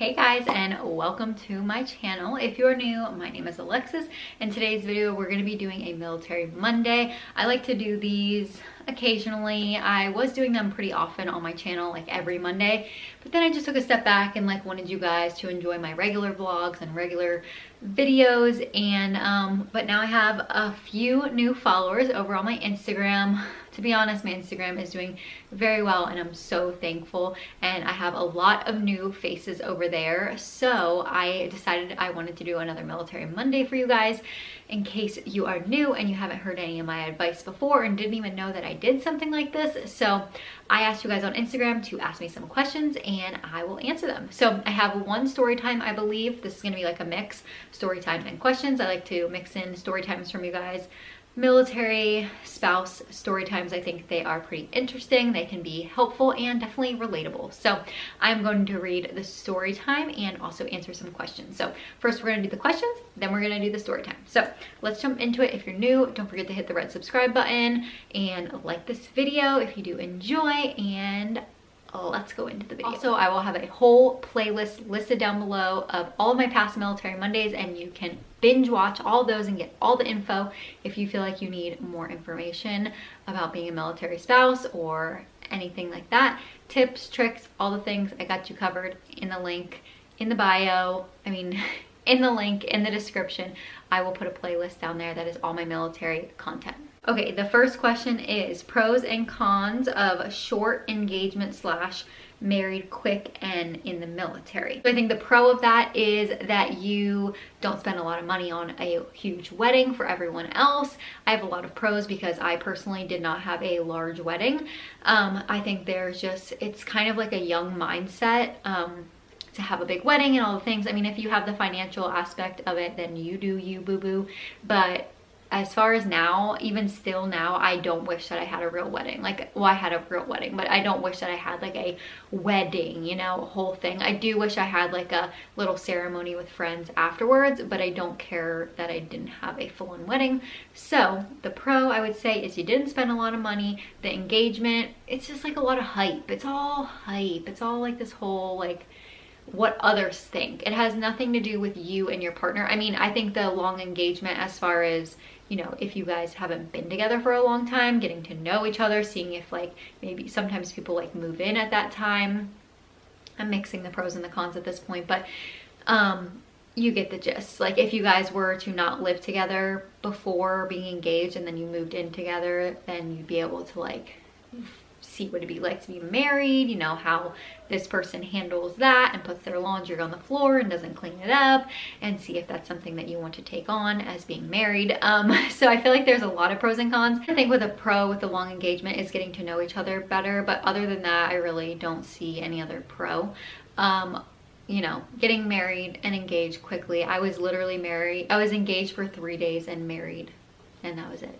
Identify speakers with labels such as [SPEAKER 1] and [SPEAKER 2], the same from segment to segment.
[SPEAKER 1] Hey guys, and welcome to my channel. If you're new, my name is Alexis. In today's video, we're going to be doing a Military Monday. I like to do these occasionally. I was doing them pretty often on my channel, like every Monday, but then I just took a step back and wanted you guys to enjoy my regular vlogs and regular videos. And but now I have a few new followers over on my Instagram. To be honest, my Instagram is doing very well and I'm so thankful, and I have a lot of new faces over there. So I decided I wanted to do another Military Monday for you guys in case you are new and you haven't heard any of my advice before and didn't even know that I did something like this. So I asked you guys on Instagram to ask me some questions and I will answer them. So I have one story time, I believe. This is gonna be like a mix, story time and questions. I like to mix in story times from you guys. Military spouse story times, I think they are pretty interesting. They can be helpful and definitely relatable. So I'm going to read the story time and also answer some questions. So first we're going to do the questions, then we're going to do the story time. So let's jump into it. If you're new, don't forget to hit the red subscribe button and like this video if you do enjoy, and let's go into the video. Also, I will have a whole playlist listed down below of all of my past Military Mondays, and you can binge watch all those and get all the info if you feel like you need more information about being a military spouse or anything like that. Tips, tricks, all the things, I got you covered in the link in the bio. In the link in the description, I will put a playlist down there that is all my military content. Okay, the first question is pros and cons of short engagement slash married quick and in the military. So I think the pro of that is that you don't spend a lot of money on a huge wedding for everyone else. I have a lot of pros because I personally did not have a large wedding. I think it's kind of like a young mindset to have a big wedding and all the things. I mean, if you have the financial aspect of it, then you do you, boo-boo. But as far as now, even still now, I don't wish that I had a real wedding. I had a real wedding, but I don't wish that I had like a wedding, you know, a whole thing. I do wish I had like a little ceremony with friends afterwards, but I don't care that I didn't have a full-on wedding. So the pro, I would say, is you didn't spend a lot of money. The engagement, it's just like a lot of hype. It's all hype. It's all like this whole like what others think. It has nothing to do with you and your partner. I mean, I think the long engagement, as far as, you know, if you guys haven't been together for a long time, getting to know each other, seeing if like maybe sometimes people like move in at that time. I'm mixing the pros and the cons at this point, but you get the gist. Like if you guys were to not live together before being engaged and then you moved in together, then you'd be able to like see what it'd be like to be married, you know, how this person handles that and puts their laundry on the floor and doesn't clean it up, and see if that's something that you want to take on as being married. So I feel like there's a lot of pros and cons. I think with a pro with the long engagement is getting to know each other better, but other than that, I really don't see any other pro. You know, getting married and engaged quickly. I was engaged for 3 days and married, and that was it.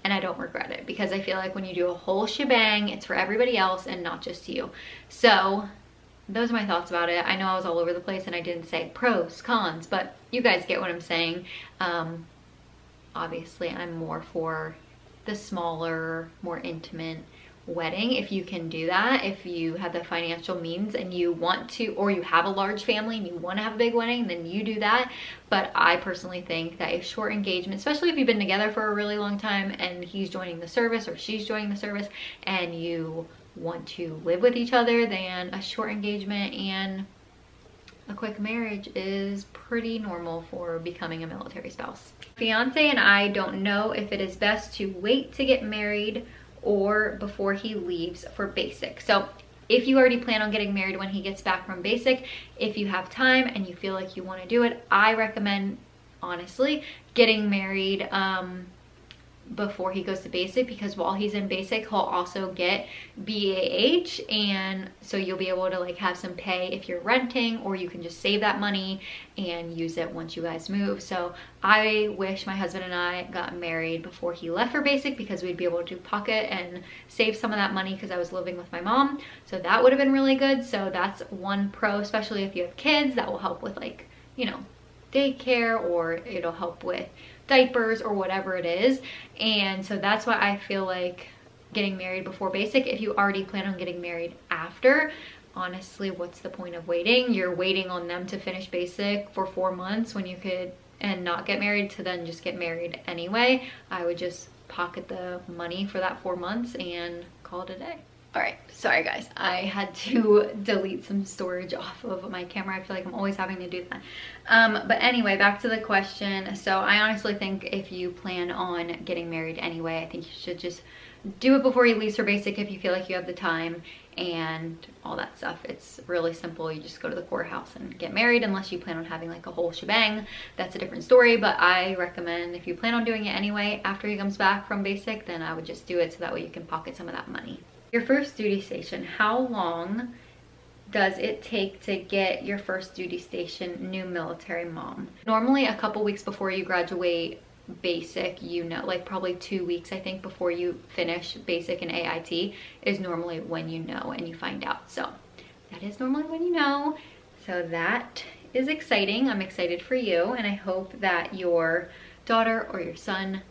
[SPEAKER 1] And I don't regret it because I feel like when you do a whole shebang, it's for everybody else and not just you. So those are my thoughts about it. I know I was all over the place and I didn't say pros, cons, but you guys get what I'm saying. Obviously, I'm more for the smaller, more intimate wedding if you can do that. If you have the financial means and you want to, or you have a large family and you want to have a big wedding, then you do that. But I personally think that a short engagement, especially if you've been together for a really long time and he's joining the service or she's joining the service and you want to live with each other, then a short engagement and a quick marriage is pretty normal for becoming a military spouse. Fiance and I don't know if it is best to wait to get married or before he leaves for basic. So if you already plan on getting married when he gets back from basic, if you have time and you feel like you want to do it, I recommend honestly getting married before he goes to basic, because while he's in basic he'll also get BAH, and so you'll be able to like have some pay if you're renting, or you can just save that money and use it once you guys move. So I wish my husband and I got married before he left for basic, because we'd be able to pocket and save some of that money, because I was living with my mom, so that would have been really good. So that's one pro, especially if you have kids. That will help with like, you know, daycare, or it'll help with diapers or whatever it is. And so that's why I feel like getting married before basic. If you already plan on getting married after, honestly, what's the point of waiting? You're waiting on them to finish basic for 4 months when you could, and not get married, to then just get married anyway. I would just pocket the money for that 4 months and call it a day. All right, sorry guys, I had to delete some storage off of my camera. I feel like I'm always having to do that. But anyway, back to the question. So I honestly think if you plan on getting married anyway, I think you should just do it before you leave for basic if you feel like you have the time and all that stuff. It's really simple. You just go to the courthouse and get married, unless you plan on having like a whole shebang. That's a different story, but I recommend if you plan on doing it anyway after he comes back from basic, then I would just do it so that way you can pocket some of that money. Your first duty station, how long does it take to get your first duty station, new military mom? Normally a couple weeks before you graduate basic, you know, like probably 2 weeks I think before you finish basic and AIT is normally when you know and you find out. So that is normally when you know. So that is exciting. I'm excited for you, and I hope that your daughter or your son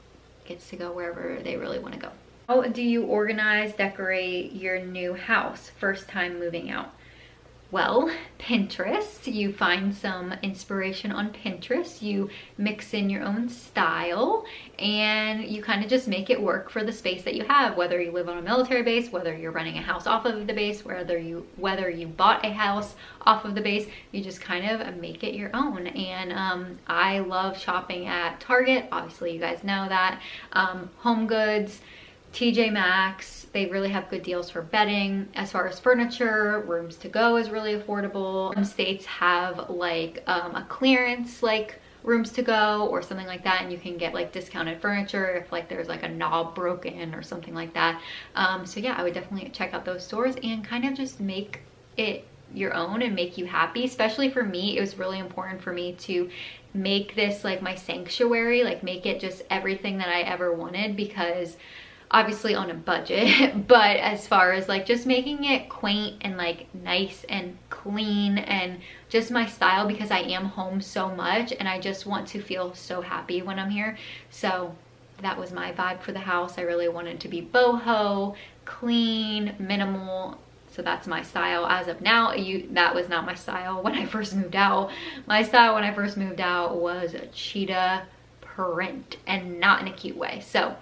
[SPEAKER 1] gets to go wherever they really want to go. How do you organize, decorate your new house first time moving out? Well, Pinterest. You find some inspiration on Pinterest, you mix in your own style, and you kind of just make it work for the space that you have, whether you live on a military base, whether you're renting a house off of the base, whether you bought a house off of the base. You just kind of make it your own. And I love shopping at Target. Obviously you guys know that. Home Goods, TJ Maxx, they really have good deals for bedding. As far as furniture, Rooms to Go is really affordable. Some states have like a clearance like Rooms to Go or something like that, and you can get like discounted furniture if like there's like a knob broken or something like that. So yeah, I would definitely check out those stores and kind of just make it your own and make you happy. Especially for me, it was really important for me to make this like my sanctuary, like make it just everything that I ever wanted, because obviously on a budget, but as far as like just making it quaint and like nice and clean and just my style, because I am home so much and I just want to feel so happy when I'm here. So that was my vibe for the house. I really wanted to be boho, clean, minimal. So that's my style as of now. That was not my style when I first moved out. My style when I first moved out was a cheetah print, and not in a cute way. So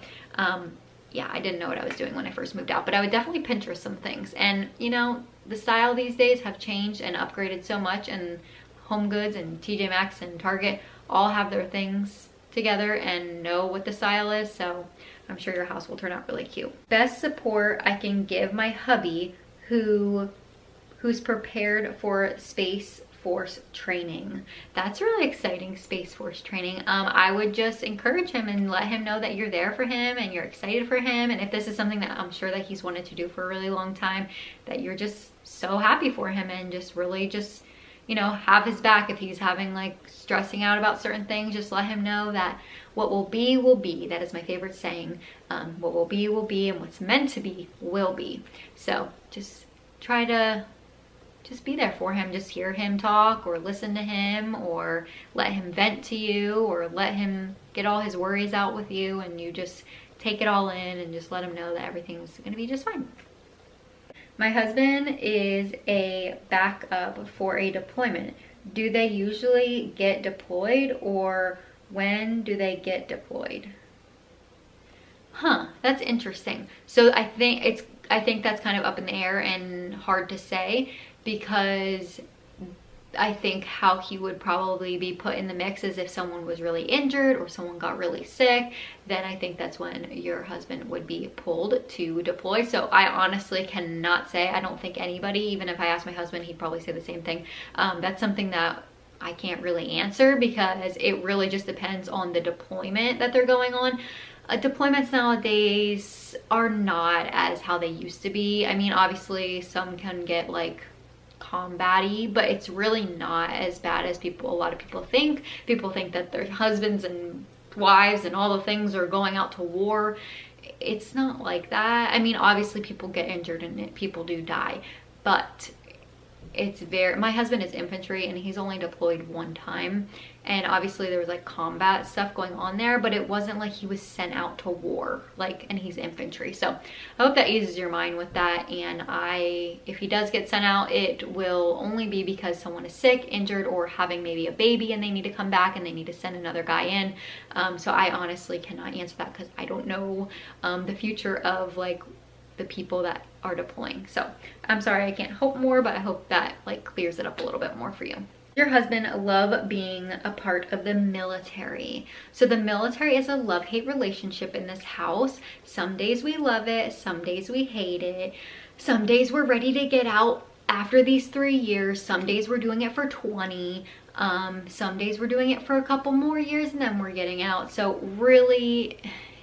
[SPEAKER 1] yeah, I didn't know what I was doing when I first moved out, but I would definitely Pinterest some things. And you know, the style these days have changed and upgraded so much, and Home Goods and TJ Maxx and Target all have their things together and know what the style is. So I'm sure your house will turn out really cute. Best support I can give my hubby who's prepared for Space Force training. That's really exciting, Space Force training. I would just encourage him and let him know that you're there for him and you're excited for him, and if this is something that I'm sure that he's wanted to do for a really long time, that you're just so happy for him, and just really just, you know, have his back. If he's having like stressing out about certain things, just let him know that what will be will be. That is my favorite saying. What will be will be, and what's meant to be will be. So just try to just be there for him. Just hear him talk, or listen to him, or let him vent to you, or let him get all his worries out with you, and you just take it all in and just let him know that everything's gonna be just fine. My husband is a backup for a deployment. Do they usually get deployed, or when do they get deployed? Huh, that's interesting. So I think that's kind of up in the air and hard to say, because I think how he would probably be put in the mix is if someone was really injured or someone got really sick, then I think that's when your husband would be pulled to deploy. So I honestly cannot say. I don't think anybody, even if I asked my husband, he'd probably say the same thing. That's something that I can't really answer, because it really just depends on the deployment that they're going on. Deployments nowadays are not as how they used to be. I mean, obviously some can get like combat-y, but it's really not as bad as a lot of people think. People think that their husbands and wives and all the things are going out to war. It's not like that. I mean, obviously people get injured and people do die, but my husband is infantry and he's only deployed one time, and obviously there was like combat stuff going on there, but it wasn't like he was sent out to war, like, and he's infantry. So I hope that eases your mind with that. And if he does get sent out, it will only be because someone is sick, injured, or having maybe a baby and they need to come back and they need to send another guy in. So I honestly cannot answer that because I don't know the future of like the people that are deploying. So I'm sorry, I can't hope more, but I hope that like clears it up a little bit more for you. Your husband love being a part of the military. So the military is a love-hate relationship in this house. Some days we love it, some days we hate it. Some days we're ready to get out after these 3 years. Some days we're doing it for 20. Some days we're doing it for a couple more years and then we're getting out. So really,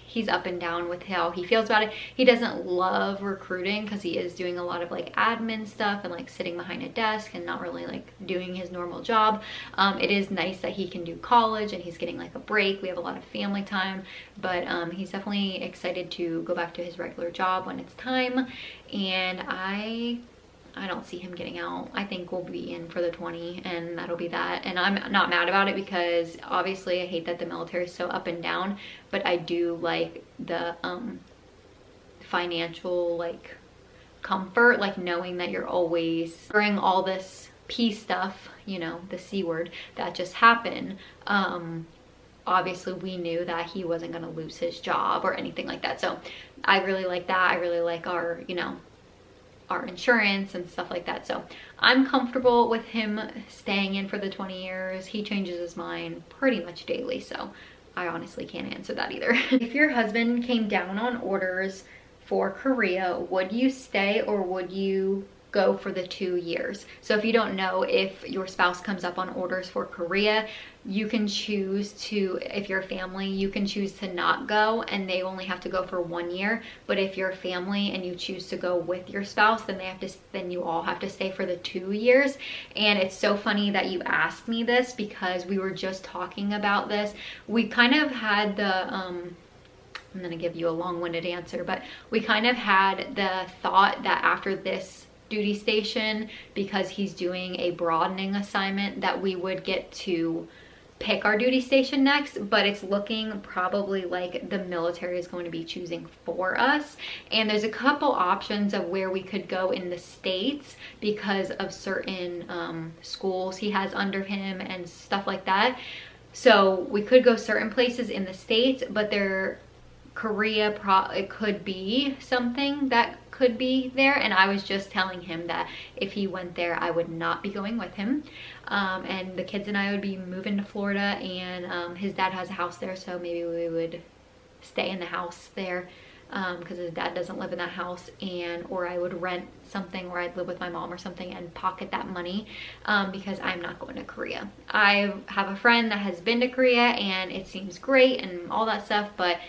[SPEAKER 1] he's up and down with how he feels about it. He doesn't love recruiting because he is doing a lot of like admin stuff and like sitting behind a desk and not really like doing his normal job. It is nice that he can do college and he's getting like a break. We have a lot of family time, but he's definitely excited to go back to his regular job when it's time. And I don't see him getting out. I think we'll be in for the 20 and that'll be that. And I'm not mad about it because obviously I hate that the military is so up and down, but I do like the financial like comfort, like knowing that you're always during all this peace stuff, you know, the C word that just happened. Obviously we knew that he wasn't going to lose his job or anything like that. So I really like that. I really like our, you know, our insurance and stuff like that. So I'm comfortable with him staying in for the 20 years. He changes his mind pretty much daily, so I honestly can't answer that either. If your husband came down on orders for Korea, would you stay or would you go for the 2 years? So if you don't know, if your spouse comes up on orders for Korea, you can choose to, if you're a family, you can choose to not go and they only have to go for 1 year. But if you're a family and you choose to go with your spouse, then you all have to stay for the 2 years. And it's so funny that you asked me this because we were just talking about this. We kind of had the I'm gonna give you a long-winded answer, but we kind of had the thought that after this duty station, because he's doing a broadening assignment, that we would get to pick our duty station next, but it's looking probably like the military is going to be choosing for us. And there's a couple options of where we could go in the States because of certain schools he has under him and stuff like that. So we could go certain places in the States, but Korea, it could be something that could be there. And I was just telling him that if he went there, I would not be going with him. And the kids and I would be moving to Florida, and his dad has a house there, so maybe we would stay in the house there because his dad doesn't live in that house, or I would rent something where I'd live with my mom or something and pocket that money because I'm not going to Korea. I have a friend that has been to Korea and it seems great and all that stuff, but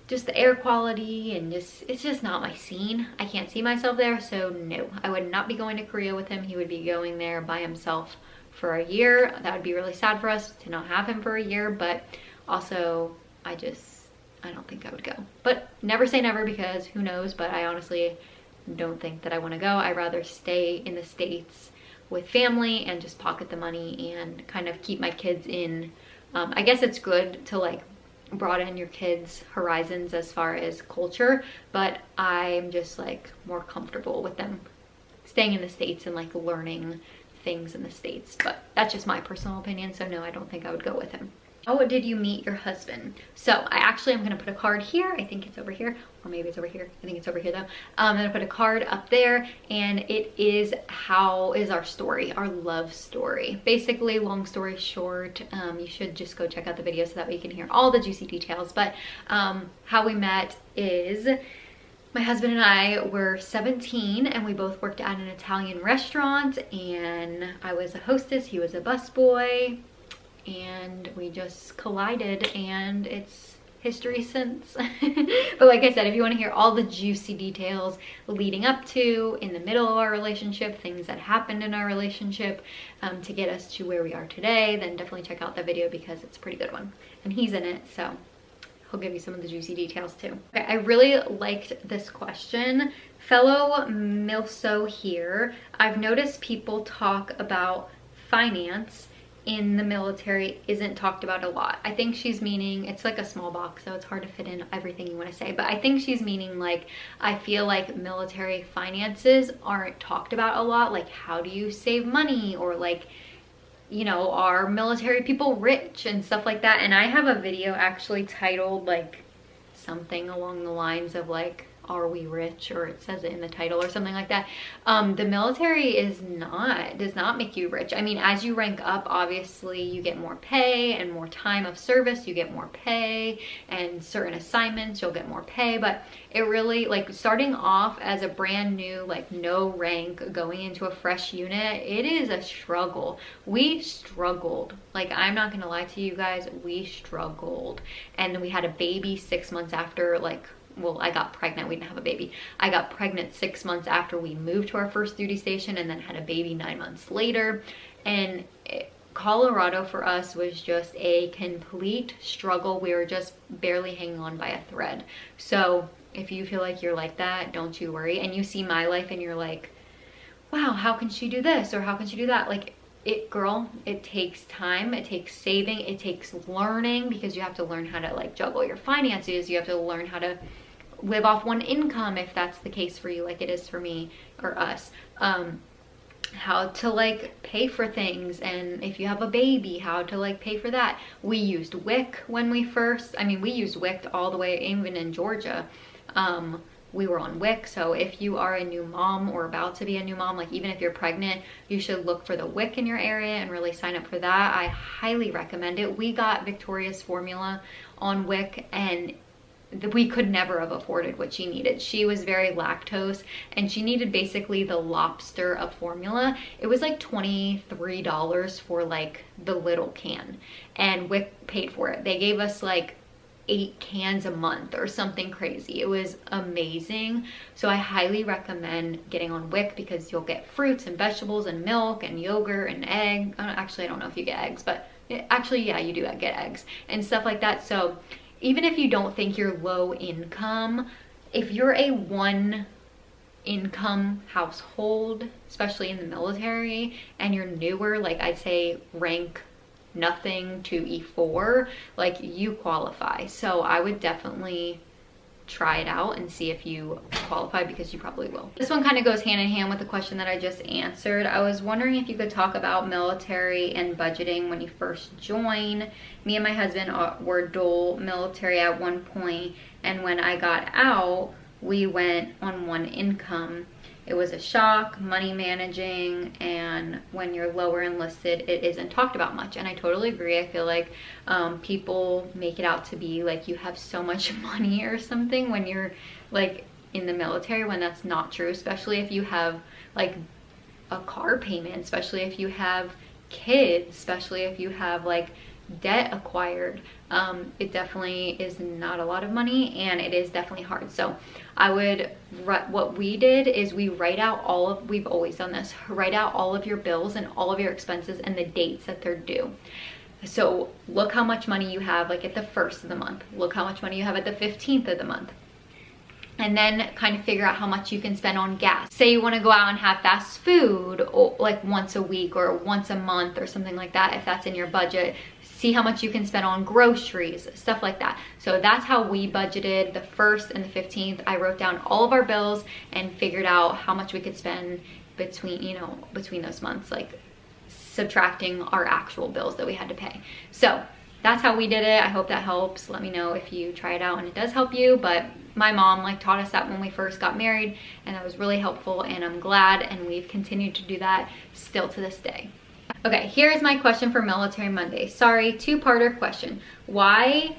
[SPEAKER 1] just the air quality and it's just not my scene. I can't see myself there, so no, I would not be going to Korea with him. He would be going there by himself for a year. That would be really sad for us to not have him for a year, but also I don't think I would go. But never say never, because who knows, but I honestly don't think that I want to go. I'd rather stay in the States with family and just pocket the money and kind of keep my kids in. I guess it's good to like broaden your kids' horizons as far as culture, but I'm just like more comfortable with them staying in the States and like learning things in the States. But that's just my personal opinion, so no, I don't think I would go with him. How did you meet your husband? So I actually am gonna put a card here. I think it's over here, or maybe it's over here. I think it's over here though. I'm gonna put a card up there, and it is how is our story, our love story. Basically, long story short, you should just go check out the video so that way you can hear all the juicy details. But how we met is my husband and I were 17 and we both worked at an Italian restaurant, and I was a hostess, he was a busboy, and we just collided, and it's history since. But like I said, if you want to hear all the juicy details leading up to, in the middle of our relationship, things that happened in our relationship to get us to where we are today, then definitely check out that video because it's a pretty good one, and he's in it, so he'll give you some of the juicy details too. Okay, I really liked this question. Fellow Milso here. I've noticed people talk about finance in the military isn't talked about a lot. I think she's meaning, it's like a small box, so it's hard to fit in everything you want to say, but I think she's meaning like, I feel like military finances aren't talked about a lot. Like, how do you save money? Or like, you know, are military people rich and stuff like that? And I have a video actually titled like something along the lines of like, are we rich? Or it says it in the title or something like that. The military does not make you rich. I mean, as you rank up, obviously you get more pay, and more time of service, you get more pay, and certain assignments, you'll get more pay. But it really, like, starting off as a brand new, like, no rank, going into a fresh unit, it is a struggle. We struggled. Like, I'm not gonna lie to you guys, we struggled. And we had a baby 6 months after, like, well, I got pregnant. We didn't have a baby. I got pregnant 6 months after we moved to our first duty station, and then had a baby 9 months later. And Colorado for us was just a complete struggle. We were just barely hanging on by a thread. So if you feel like you're like that, don't you worry. And you see my life and you're like, wow, how can she do this? Or how can she do that? Like, girl, it takes time, it takes saving, it takes learning, because you have to learn how to like juggle your finances. You have to learn how to live off one income, if that's the case for you, like it is for me or us. How to like pay for things, and if you have a baby, how to like pay for that. We used WIC when we first, I mean, we used WIC all the way, even in Georgia. We were on WIC. So if you are a new mom or about to be a new mom, like even if you're pregnant, you should look for the WIC in your area and really sign up for that. I highly recommend it. We got Victoria's formula on WIC, and we could never have afforded what she needed. She was very lactose, and she needed basically the lobster of formula. It was like $23 for like the little can, and WIC paid for it. They gave us like 8 cans a month or something crazy. It was amazing. So I highly recommend getting on WIC, because you'll get fruits and vegetables and milk and yogurt and egg. Actually, I don't know if you get eggs, but actually, yeah, you do get eggs and stuff like that. So even if you don't think you're low income, if you're a one income household, especially in the military, and you're newer, like I'd say rank nothing to E4, like you qualify. So I would definitely try it out and see if you qualify, because you probably will. This one kind of goes hand in hand with the question that I just answered. I was wondering if you could talk about military and budgeting when you first join. Me and my husband were dual military at one point, and when I got out, we went on one income. It was a shock, money managing, and when you're lower enlisted, it isn't talked about much. And I totally agree. I feel like people make it out to be like you have so much money or something when you're like in the military, when that's not true, especially if you have like a car payment, especially if you have kids, especially if you have like debt acquired. It definitely is not a lot of money, and it is definitely hard. So I would, what we did is we write out all of, we've always done this, write out all of your bills and all of your expenses and the dates that they're due. So look how much money you have like at the 1st of the month, look how much money you have at the 15th of the month, and then kind of figure out how much you can spend on gas. Say you want to go out and have fast food, or like once a week or once a month or something like that, if that's in your budget. See how much you can spend on groceries, stuff like that. So that's how we budgeted the 1st and the 15th. I wrote down all of our bills and figured out how much we could spend between, you know, between those months, like subtracting our actual bills that we had to pay. So that's how we did it. I hope that helps. Let me know if you try it out and it does help you. But my mom like taught us that when we first got married, and that was really helpful, and I'm glad, and we've continued to do that still to this day. Okay, here's my question for Military Monday. Sorry, 2-parter question. Why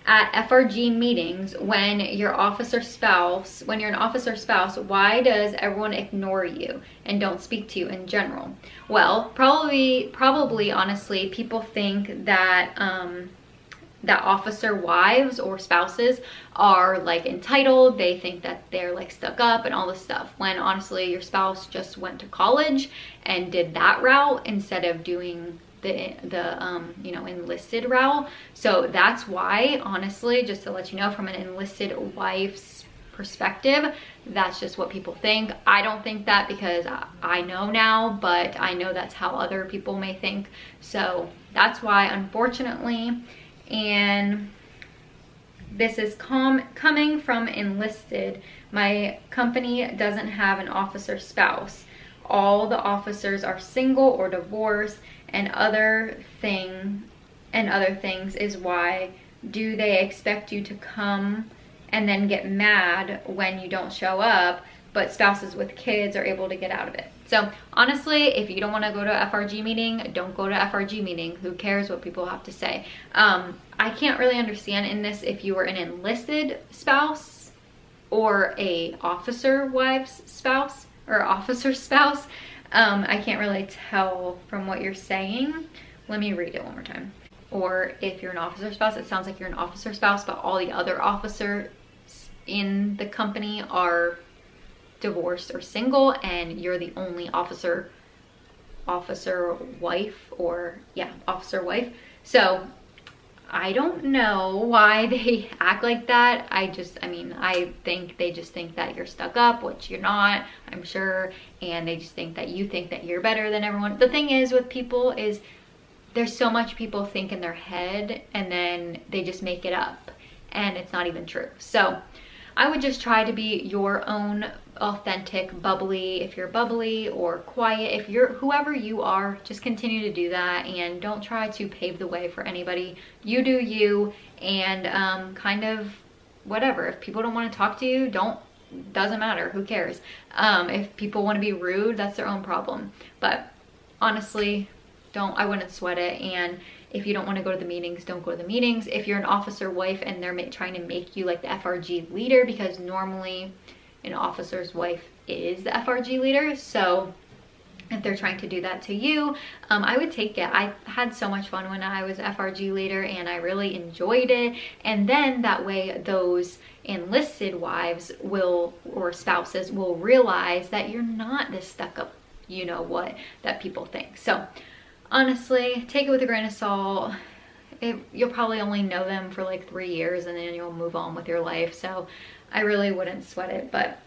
[SPEAKER 1] at FRG meetings, when you're an officer spouse, why does everyone ignore you and don't speak to you in general? Well, probably honestly, people think that that officer wives or spouses are like entitled. They think that they're like stuck up and all this stuff, when honestly your spouse just went to college and did that route instead of doing the you know, enlisted route. So that's why, honestly, just to let you know, from an enlisted wife's perspective, that's just what people think. I don't think that because I know now, but I know that's how other people may think. So that's why, unfortunately. And this is coming from Enlisted. My company doesn't have an officer spouse. All the officers are single or divorced, and other things is why do they expect you to come and then get mad when you don't show up, but spouses with kids are able to get out of it. So honestly, if you don't want to go to a FRG meeting, don't go to FRG meeting. Who cares what people have to say? I can't really understand in this if you were an enlisted spouse or a officer wife's spouse or officer spouse. I can't really tell from what you're saying. Let me read it one more time. Or if you're an officer spouse, it sounds like you're an officer spouse, but all the other officers in the company are divorced or single, and you're the only officer wife, or yeah, officer wife. So I don't know why they act like that. I mean, I think they just think that you're stuck up, which you're not, I'm sure. And they just think that you think that you're better than everyone. The thing is with people is there's so much people think in their head, and then they just make it up, and it's not even true. So I would just try to be your own authentic bubbly. If you're bubbly or quiet, if you're whoever you are, just continue to do that, and don't try to pave the way for anybody. You do you, and kind of whatever. If people don't want to talk to you, doesn't matter, who cares? If people want to be rude, that's their own problem. But honestly, I wouldn't sweat it. And if you don't want to go to the meetings, don't go to the meetings. If you're an officer wife and they're trying to make you like the FRG leader, because normally an officer's wife is the FRG leader. So if they're trying to do that to you, I would take it. I had so much fun when I was FRG leader, and I really enjoyed it. And then that way those enlisted wives or spouses will realize that you're not this stuck up, you know what, that people think. So honestly, take it with a grain of salt. You'll probably only know them for like 3 years, and then you'll move on with your life. So I really wouldn't sweat it. But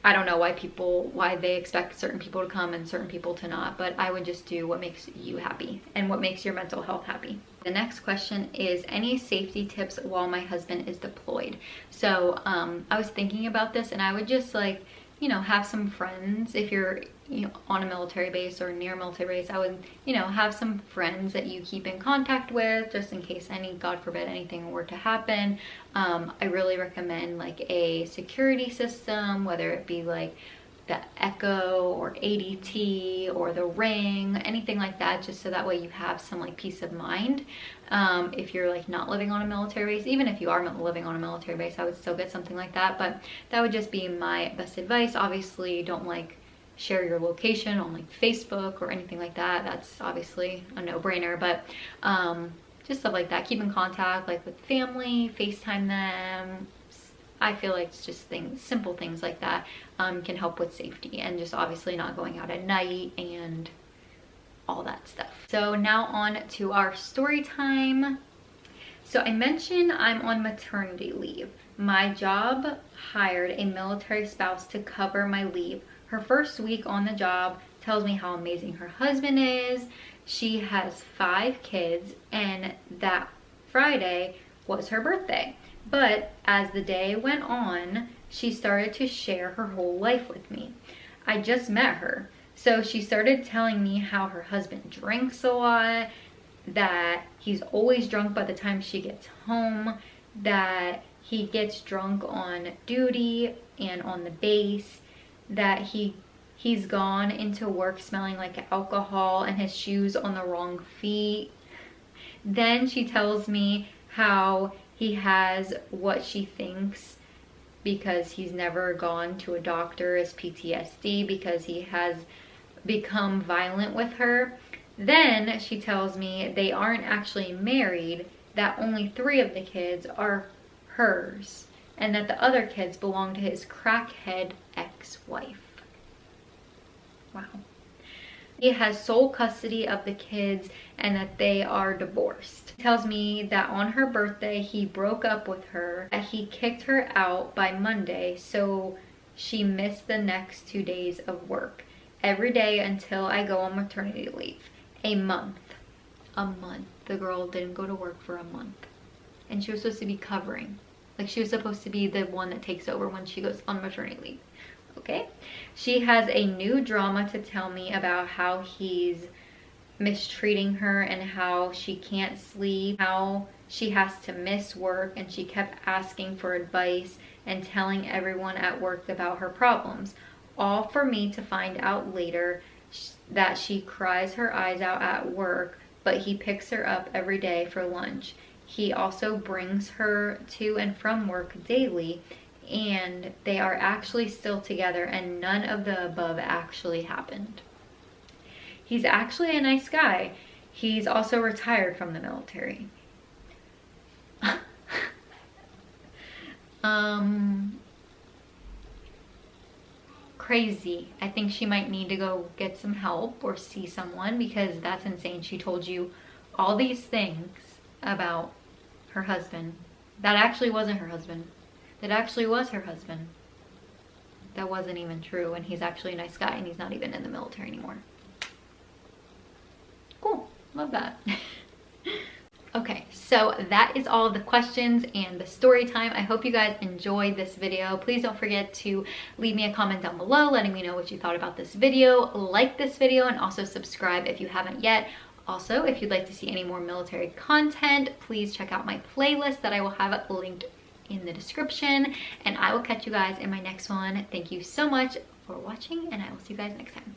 [SPEAKER 1] I don't know why they expect certain people to come and certain people to not. But I would just do what makes you happy and what makes your mental health happy. The next question is, any safety tips while my husband is deployed? So I was thinking about this, and I would just like, you know, have some friends. If you're, you know, on a military base or near a military base, I would, you know, have some friends that you keep in contact with, just in case God forbid, anything were to happen. I really recommend like a security system, whether it be like the Echo or ADT or the Ring, anything like that, just so that way you have some like peace of mind. If you're like not living on a military base, even if you are living on a military base, I would still get something like that. But that would just be my best advice. Obviously, don't like share your location on like Facebook or anything like that. That's obviously a no-brainer. But just stuff like that. Keep in contact like with family, FaceTime them. I feel like it's just simple things like that can help with safety, and just obviously not going out at night and all that stuff. So now on to our story time. So I mentioned I'm on maternity leave. My job hired a military spouse to cover my leave. Her first week on the job tells me how amazing her husband is. She has 5 kids, and that Friday was her birthday. But as the day went on, she started to share her whole life with me. I just met her, so she started telling me how her husband drinks a lot, that he's always drunk by the time she gets home, that he gets drunk on duty and on the base, that he's gone into work smelling like alcohol and his shoes on the wrong feet. Then she tells me how he has what she thinks, because he's never gone to a doctor, is PTSD, because he has become violent with her. Then she tells me they aren't actually married, that only 3 of the kids are hers, and that the other kids belong to his crackhead ex-wife. Wow. He has sole custody of the kids and that they are divorced. He tells me that on her birthday, he broke up with her, that he kicked her out by Monday, so she missed the next 2 days of work every day until I go on maternity leave. A month. The girl didn't go to work for a month. And she was supposed to be covering. Like, she was supposed to be the one that takes over when she goes on maternity leave. Okay? She has a new drama to tell me about how he's mistreating her and how she can't sleep, how she has to miss work, and she kept asking for advice and telling everyone at work about her problems. All for me to find out later that she cries her eyes out at work, but he picks her up every day for lunch. He also brings her to and from work daily, and they are actually still together, and none of the above actually happened. He's actually a nice guy. He's also retired from the military. Crazy. I think she might need to go get some help or see someone, because that's insane. She told you all these things about her husband. That actually wasn't her husband. That actually was her husband. That wasn't even true, and he's actually a nice guy, and he's not even in the military anymore. Cool. Love that. Okay, so that is all of the questions and the story time. I hope you guys enjoyed this video. Please don't forget to leave me a comment down below letting me know what you thought about this video. Like this video and also subscribe if you haven't yet. Also, if you'd like to see any more military content, please check out my playlist that I will have linked in the description. And I will catch you guys in my next one. Thank you so much for watching, and I will see you guys next time.